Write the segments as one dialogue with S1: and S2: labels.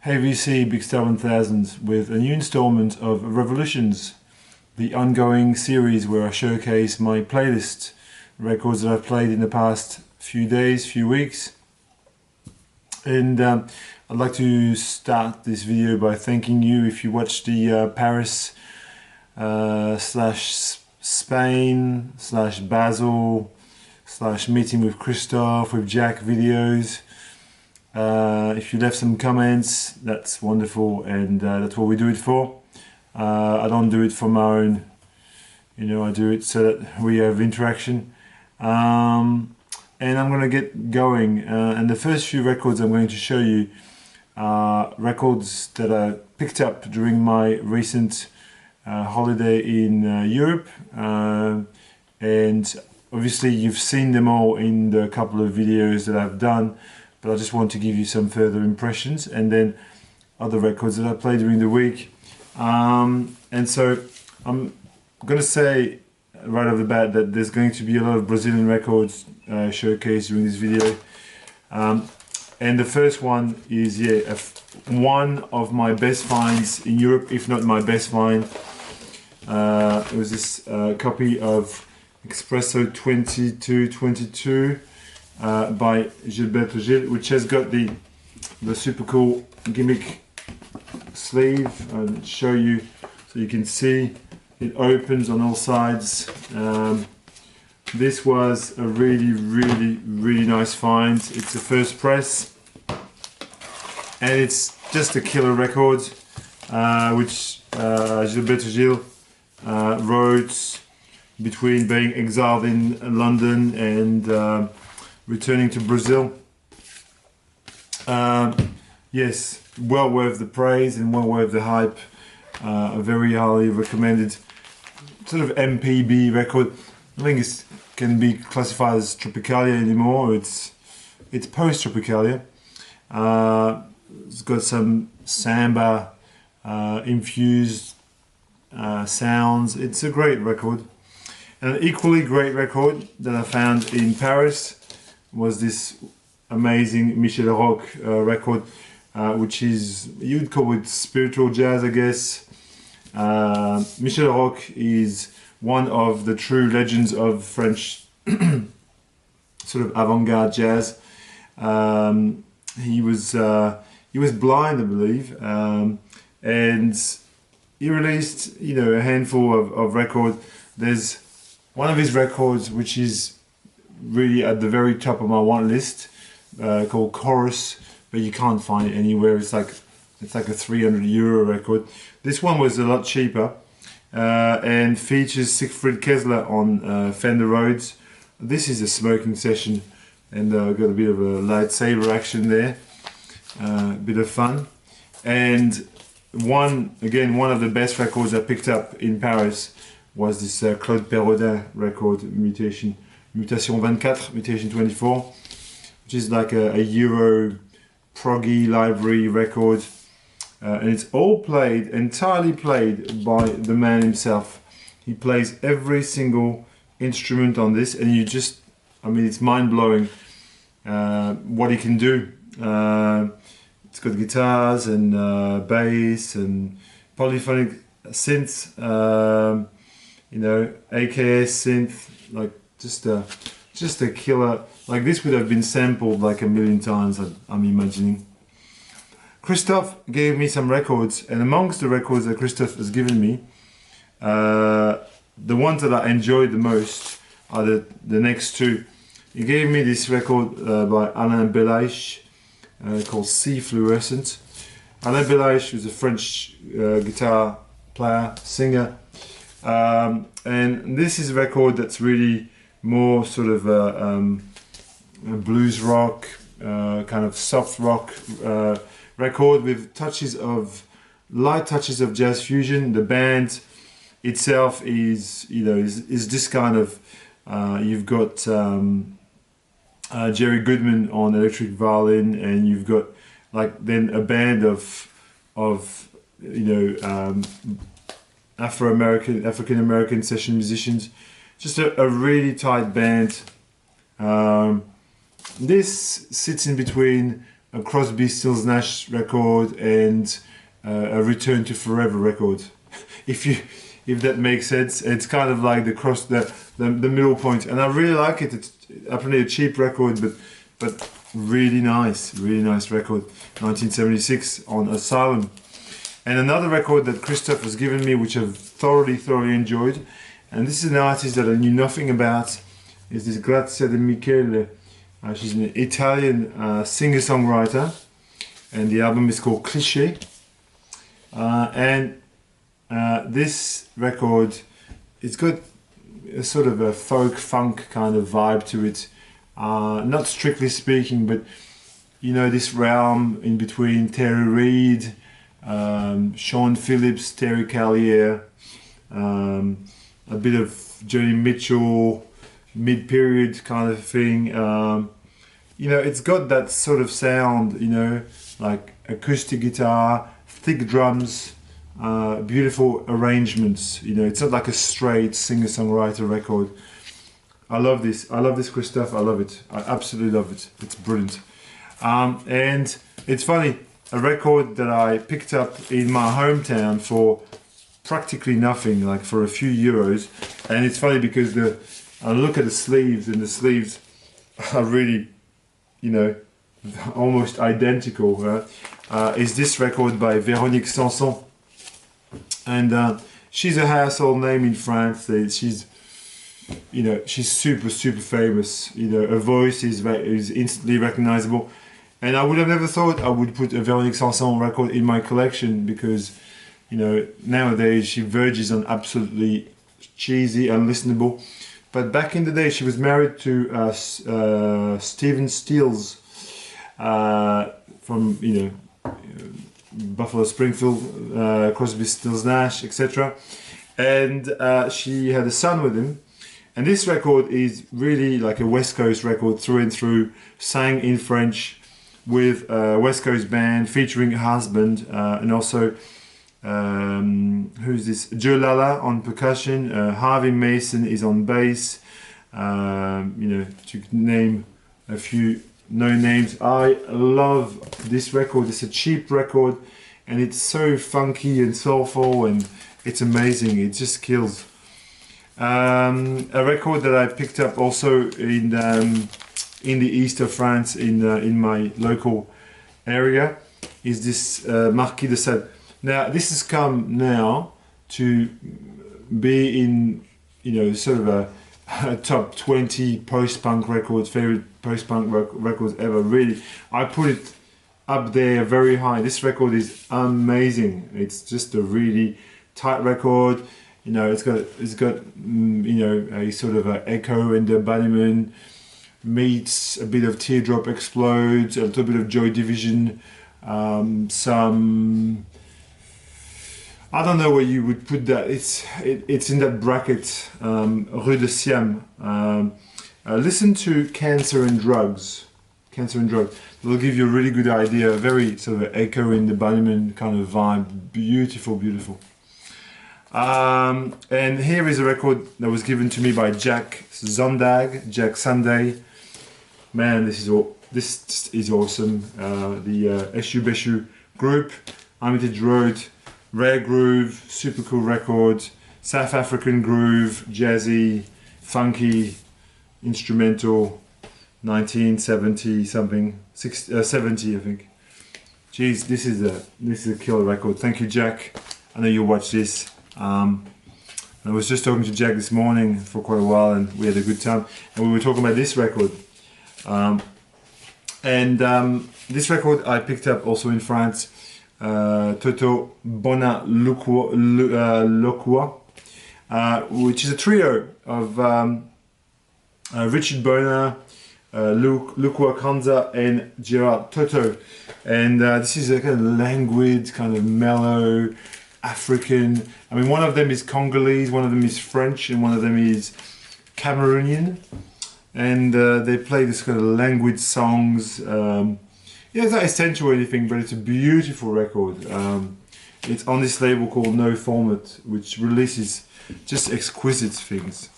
S1: Hey VC Big Star 1000 with a new installment of Revolutions, the ongoing series where I showcase my playlist, records that I've played in the past few days, few weeks. And I'd like to start this video by thanking you if you watched the Paris slash Spain slash Basel slash meeting with Christophe, with Jack videos. If you left some comments, that's wonderful, and that's what we do it for. I don't do it for my own, I do it so that we have interaction. And I'm going to get going. And the first few records I'm going to show you are records that I picked up during my recent holiday in Europe. And obviously you've seen them all in the couple of videos that I've done. But I just want to give you some further impressions, and then other records that I played during the week. And so I'm going to say right off the bat that there's going to be a lot of Brazilian records showcased during this video. And the first one is one of my best finds in Europe, if not my best find. It was this copy of Espresso 2222. By Gilberto Gil, which has got the super cool gimmick sleeve. I'll show you so you can see it opens on all sides. This was a really nice find. It's a first press and it's just a killer record, which Gilberto Gil wrote between being exiled in London and returning to Brazil. Yes, well worth the praise and well worth the hype. A very highly recommended sort of MPB record. I think it can be classified as Tropicalia anymore. It's post-Tropicalia. It's got some samba infused sounds. It's a great record. And an equally great record that I found in Paris was this amazing Michel Roch record, which is, you'd call it spiritual jazz, I guess. Michel Roch is one of the true legends of French sort of avant-garde jazz. He was blind, I believe, and he released, a handful of records. There's one of his records which is really at the very top of my want list, called Chorus, but you can't find it anywhere. It's like a €300 record. This one was a lot cheaper, and features Siegfried Kessler on Fender Rhodes. This is a smoking session, and got a bit of a lightsaber action there, a bit of fun. And one of the best records I picked up in Paris was this Claude Perrodin record, Mutation 24, which is like a Euro proggy library record, and it's all entirely played by the man himself. He plays every single instrument on this, and it's mind-blowing what he can do. It's got guitars and bass and polyphonic synths, AKS synth, like just a killer. Like, this would have been sampled like a million times, I'm imagining. Christophe gave me some records, and amongst the records that Christophe has given me, the ones that I enjoyed the most are the next two. He gave me this record by Alain Belaïche called Sea Fluorescent. Alain Belaïche was a French guitar player, singer, and this is a record that's really more sort of a blues rock, kind of soft rock record with light touches of jazz fusion. The band itself is this kind of, you've got Jerry Goodman on electric violin, and you've got then a band of African American session musicians. Just a really tight band. This sits in between a Crosby, Stills, Nash record and a Return to Forever record. If that makes sense, it's kind of like the middle point, and I really like it. It's apparently a cheap record, but really nice record. 1976 on Asylum. And another record that Christoph has given me, which I've thoroughly enjoyed, and this is an artist that I knew nothing about, is this Grazia De Michele. She's an Italian singer-songwriter, and the album is called Cliché. This record, it's got a sort of a folk funk kind of vibe to it. Not strictly speaking, but you know, this realm in between Terry Reid, Sean Phillips, Terry Callier, a bit of Joni Mitchell, mid-period kind of thing. You know, it's got that sort of sound, you know, like acoustic guitar, thick drums, beautiful arrangements. You know, it's not like a straight singer-songwriter record. I love this Christoph, I love it. I absolutely love it. It's brilliant. And it's funny, a record that I picked up in my hometown for practically nothing, like for a few euros. And it's funny because I look at the sleeves, and the sleeves are really, you know, almost identical. Is this record by Véronique Sanson. And she's a household name in France. She's super famous. You know, her voice is instantly recognizable. And I would have never thought I would put a Véronique Sanson record in my collection, because, you know, nowadays she verges on absolutely cheesy, unlistenable. But back in the day, she was married to Stephen Stills from, you know, Buffalo Springfield, Crosby, Stills, Nash, etc. And she had a son with him. And this record is really like a West Coast record through and through, sang in French with a West Coast band featuring her husband, and also who's this? Joe Lala on percussion, Harvey Mason is on bass, you know, to name a few known names. I love this record. It's a cheap record, and it's so funky and soulful, and it's amazing. It just kills. A record that I picked up also in the east of France, in my local area, is this Marquis de Sade. Now this has come now to be in, you know, sort of a top 20 post-punk records, favorite post-punk records ever. Really, I put it up there very high. This record is amazing. It's just a really tight record. You know, it's got you know, a sort of a Echo and the Bunnymen meets a bit of Teardrop Explodes, a little bit of Joy Division, some, I don't know where you would put that. It's in that bracket, Rue de Siam. Listen to Cancer and Drugs. It'll give you a really good idea. Very sort of Echo in the Bunnymen kind of vibe. Beautiful. And here is a record that was given to me by Jack Sunday. Man, this is awesome. The Eshu Beshu group, Armitage Road, rare groove, super cool record, South African groove, jazzy, funky, instrumental, 1970 something, 70 I think. Jeez, this is a killer record. Thank you, Jack. I know you'll watch this. I was just talking to Jack this morning for quite a while, and we had a good time, and we were talking about this record. This record I picked up also in France, Toto Bona Lokua, which is a trio of Richard Bona, Lukua Kanza and Gerard Toto. And this is a kind of languid, kind of mellow, African. I mean, one of them is Congolese, one of them is French, and one of them is Cameroonian. And they play this kind of languid songs. Yeah, it's not essential or anything, but it's a beautiful record. It's on this label called No Format, which releases just exquisite things.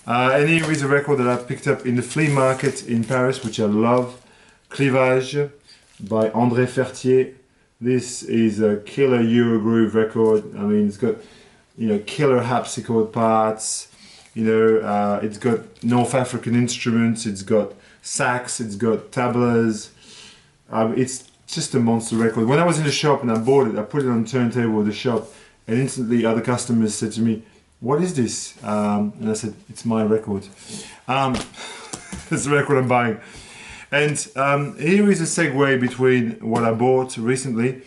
S1: And here is a record that I picked up in the flea market in Paris, which I love. Clivage, by André Fertier. This is a killer Eurogroove record. I mean, it's got, you know, killer harpsichord parts. You know, it's got North African instruments. It's got sax. It's got tablas. It's just a monster record. When I was in the shop and I bought it, I put it on the turntable of the shop, and instantly other customers said to me, "What is this?" And I said, "It's my record." It's the record I'm buying. And here is a segue between what I bought recently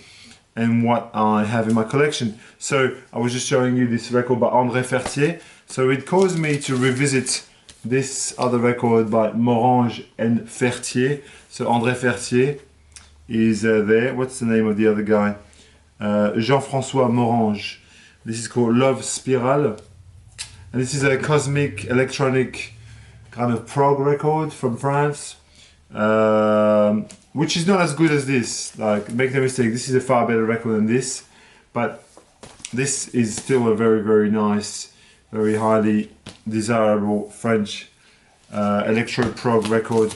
S1: and what I have in my collection. So I was just showing you this record by André Fertier. So it caused me to revisit this other record by Morange and Fertier. So André Fertier is there. What's the name of the other guy? Jean-François Morange. This is called Love Spiral. And this is a cosmic electronic kind of prog record from France. Which is not as good as this. Like, make no mistake, this is a far better record than this, but this is still a very, very nice, very highly desirable French electro prog record.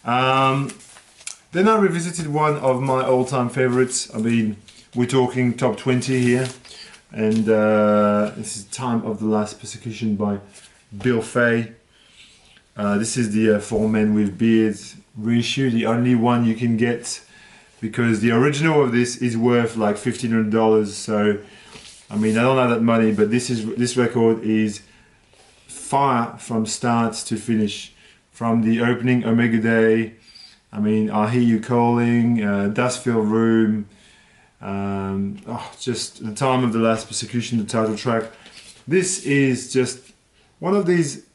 S1: Then I revisited one of my all-time favorites. I mean, we're talking top 20 here, and this is Time of the Last Persecution by Bill Fay. This is the For Men with Beards reissue, the only one you can get, because the original of this is worth like $1,500. So, I mean, I don't have that money, but this record is fire from start to finish, from the opening Omega Day. I mean, I Hear You Calling, Dustfield Room, just The Time of the Last Persecution, the title track. This is just one of these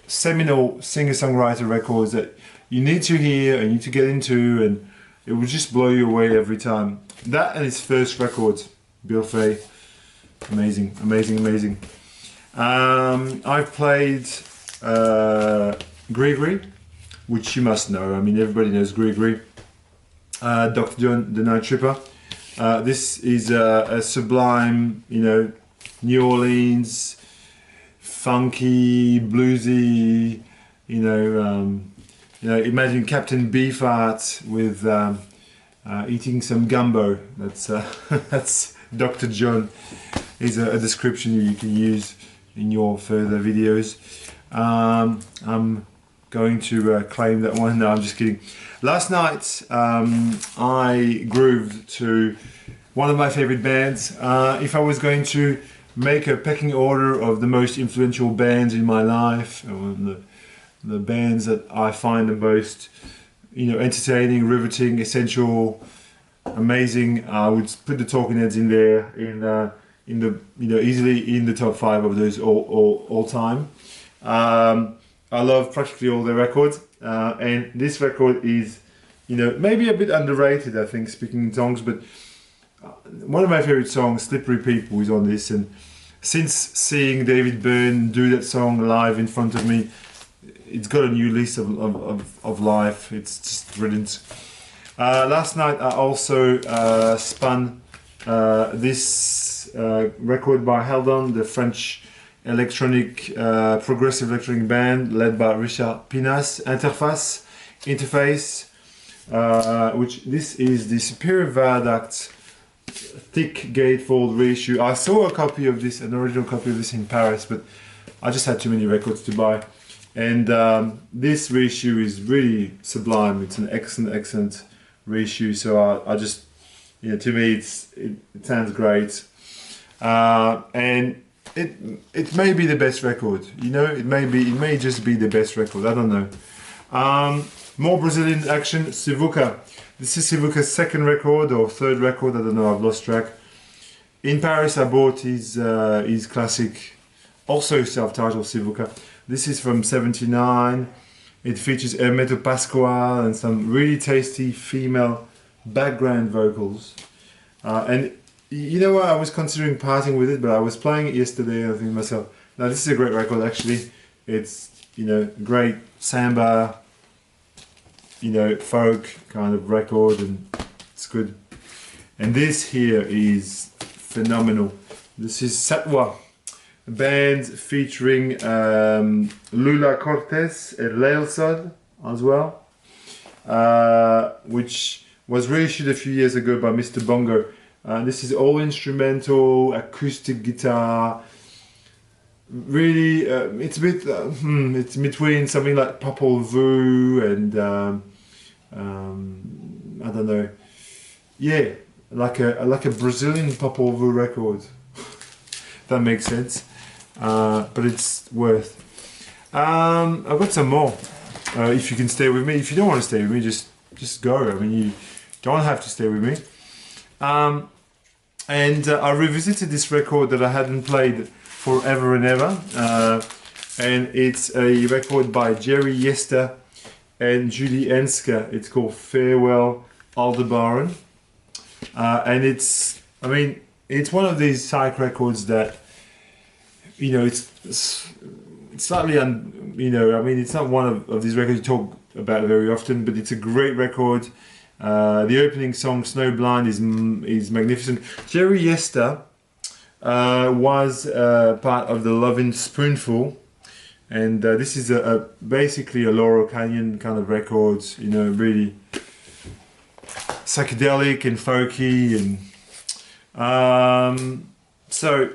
S1: seminal singer-songwriter records that you need to hear and you need to get into, and it will just blow you away every time. That and his first record, Bill Fay, amazing, amazing, amazing. I've played Gregory, which you must know. I mean, everybody knows Gregory. Dr. John, the Night Tripper. This is a sublime, you know, New Orleans, funky, bluesy, imagine Captain Beefheart with eating some gumbo. That's Dr. John. Is a description you can use in your further videos. I'm going to claim that one. No, I'm just kidding. Last night I grooved to one of my favorite bands. If I was going to make a pecking order of the most influential bands in my life, or the bands that I find the most, entertaining, riveting, essential, amazing, I would put the Talking Heads in there, easily in the top 5 of those all time. I love practically all their records, and this record is, maybe a bit underrated, I think, speaking in tongues, but one of my favorite songs, Slippery People, is on this. And since seeing David Byrne do that song live in front of me, it's got a new lease of life. It's just brilliant. Last night I also spun this record by Heldon, the French electronic progressive electronic band led by Richard Pinas, Interface, which this is the Superior Viaduct thick gatefold reissue. I saw a copy of this, an original copy of this in Paris, but I just had too many records to buy. And this reissue is really sublime. It's an excellent reissue. So I just, to me, it sounds great. And it may be the best record. It may just be the best record. I don't know. More Brazilian action, Sivuca. This is Sivuca's second record or third record, I don't know, I've lost track. In Paris I bought his classic, also self-titled Sivuca. This is from '79. It features Hermeto Pascoal and some really tasty female background vocals. And you know what, I was considering parting with it, but I was playing it yesterday and I think to myself, now this is a great record actually. It's, great samba, folk kind of record, and it's good. And this here is phenomenal. This is Satwa, a band featuring Lula Cortez and Leilsod as well. which was reissued a few years ago by Mr. Bongo. This is all instrumental, acoustic guitar. Really, it's a bit, it's between something like Popol Vuh and I don't know. Yeah, like a Brazilian Popol Vuh record. That makes sense. But it's worth. I've got some more. If you can stay with me. If you don't want to stay with me, just go. I mean, you don't have to stay with me. And I revisited this record that I hadn't played forever and ever. And it's a record by Jerry Yester and Judy Enska. It's called Farewell Aldebaran. And it's one of these psych records that, you know, it's slightly, it's not one of these records you talk about very often, but it's a great record. The opening song, Snowblind, is magnificent. Jerry Yester was part of the Lovin' Spoonful, and this is basically a Laurel Canyon kind of record, you know, really psychedelic and folky, and some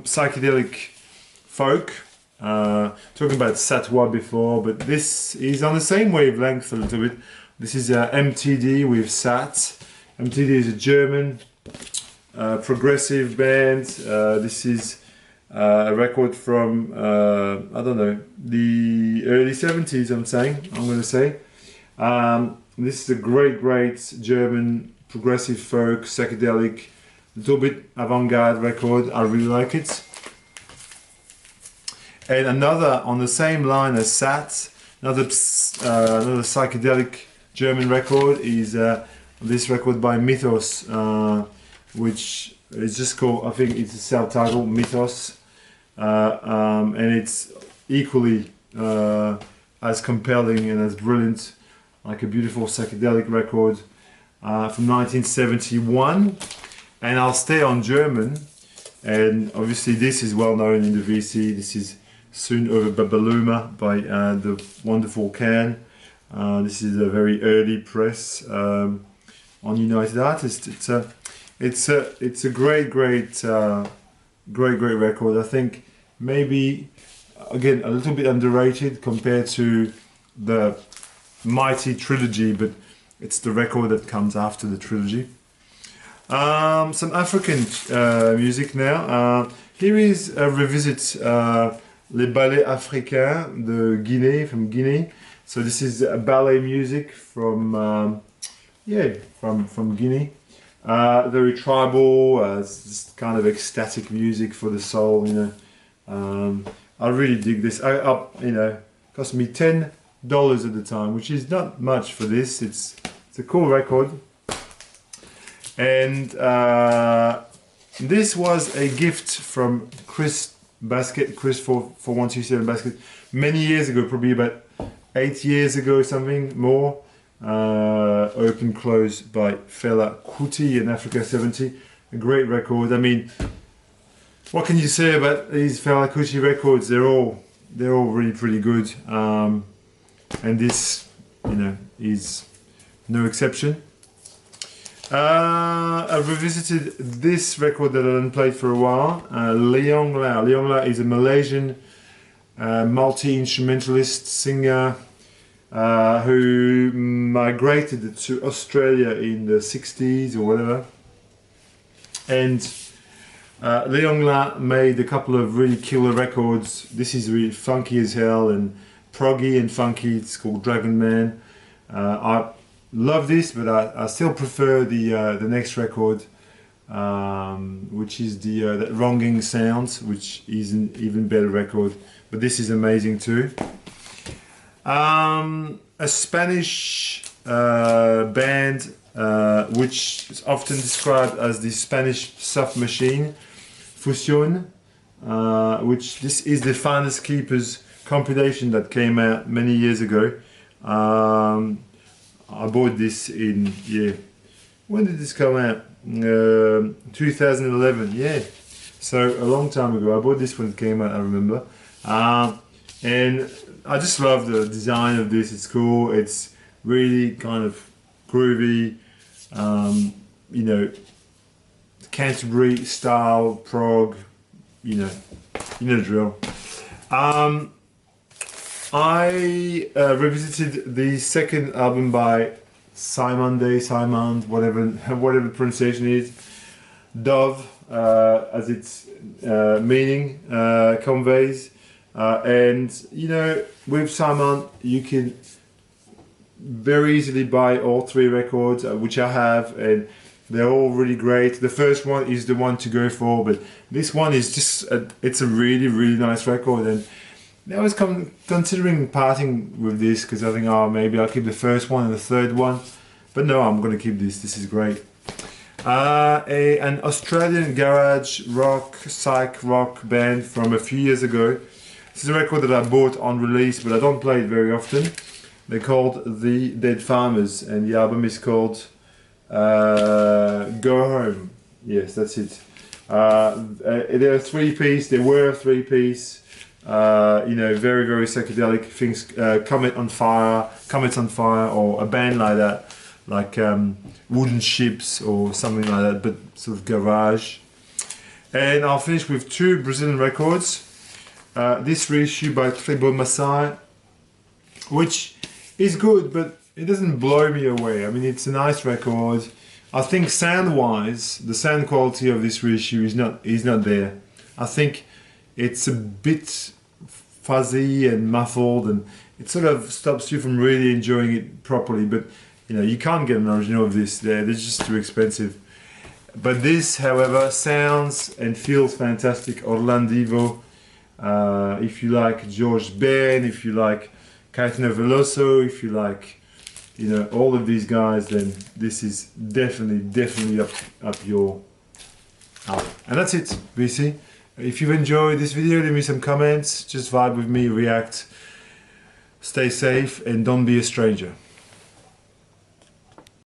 S1: psychedelic folk. Talking about Satwa before, but this is on the same wavelength a little bit. This is MTD with Sat. MTD is a German progressive band. This is a record from I don't know, the early 70s. I'm going to say. This is a great German progressive folk, psychedelic, little bit avant-garde record. I really like it. And another on the same line as Sat, another psychedelic German record is this record by Mythos, which is just called, I think it's a self-titled Mythos, and it's equally as compelling and as brilliant, like a beautiful psychedelic record from 1971. And I'll stay on German, and obviously this is well known in the VC. This is Soon Over Babaluma by the wonderful Can. This is a very early press on United Artists. It's a great record. I think maybe again a little bit underrated compared to the mighty trilogy, but it's the record that comes after the trilogy. Some African music now. Here is a revisit. Les Ballets Africains de Guinée, from Guinea. So this is ballet music from Guinea. Very tribal, just kind of ecstatic music for the soul, you know. I really dig this. Cost me $10 at the time, which is not much for this. It's a cool record. And this was a gift from Chris 4127 Basket, many years ago, probably about 8 years ago, something more. Open Close by Fela Kuti in Africa 70, a great record. I mean, what can you say about these Fela Kuti records? They're all really pretty good, and this, you know, is no exception. I've revisited this record that I hadn't played for a while. Leong La. Leong La is a Malaysian multi-instrumentalist singer who migrated to Australia in the 60s or whatever. And Leong La made a couple of really killer records. This is really funky as hell and proggy and funky. It's called Dragon Man. I love this, but I still prefer the next record, which is that Wronging Sounds, which is an even better record. But this is amazing too. A Spanish band which is often described as the Spanish soft machine, Fusión, which this is the Finders Keepers compilation that came out many years ago. I bought this in, when did this come out? 2011, so a long time ago. I bought this when it came out, I remember. And I just love the design of this. It's cool. It's really kind of groovy. You know, Canterbury style prog. You know the drill. I revisited the second album by Simon, whatever the pronunciation is, Dove, as its meaning conveys. And you know, with Simon, you can very easily buy all 3 records, which I have, and they're all really great. The first one is the one to go for, but this one is just it's a really nice record. And I was considering parting with this because I think, oh, maybe I'll keep the first one and the third one, but no, I'm going to keep this. This is great. An Australian garage rock, psych rock band from a few years ago. This is a record that I bought on release, but I don't play it very often. They're called The Dead Farmers, and the album is called Go Home. Yes, that's it. They're a 3-piece. They were a 3-piece. You know, very psychedelic things. Comets on Fire, or a band like that, like Wooden Ships or something like that, but sort of garage. And I'll finish with 2 Brazilian records. This reissue by Tribal Maasai, which is good, but it doesn't blow me away. I mean, it's a nice record. I think sound-wise, the sound quality of this reissue is not there. I think it's a bit fuzzy and muffled, and it sort of stops you from really enjoying it properly. But you know, you can't get an original of this. They're just too expensive. But this, however, sounds and feels fantastic. Orlandivo. If you like George Ben, if you like Caetano Veloso, if you like, you know, all of these guys, then this is definitely up your alley. And that's it, BC. If you've enjoyed this video, leave me some comments, just vibe with me, react, stay safe, and don't be a stranger.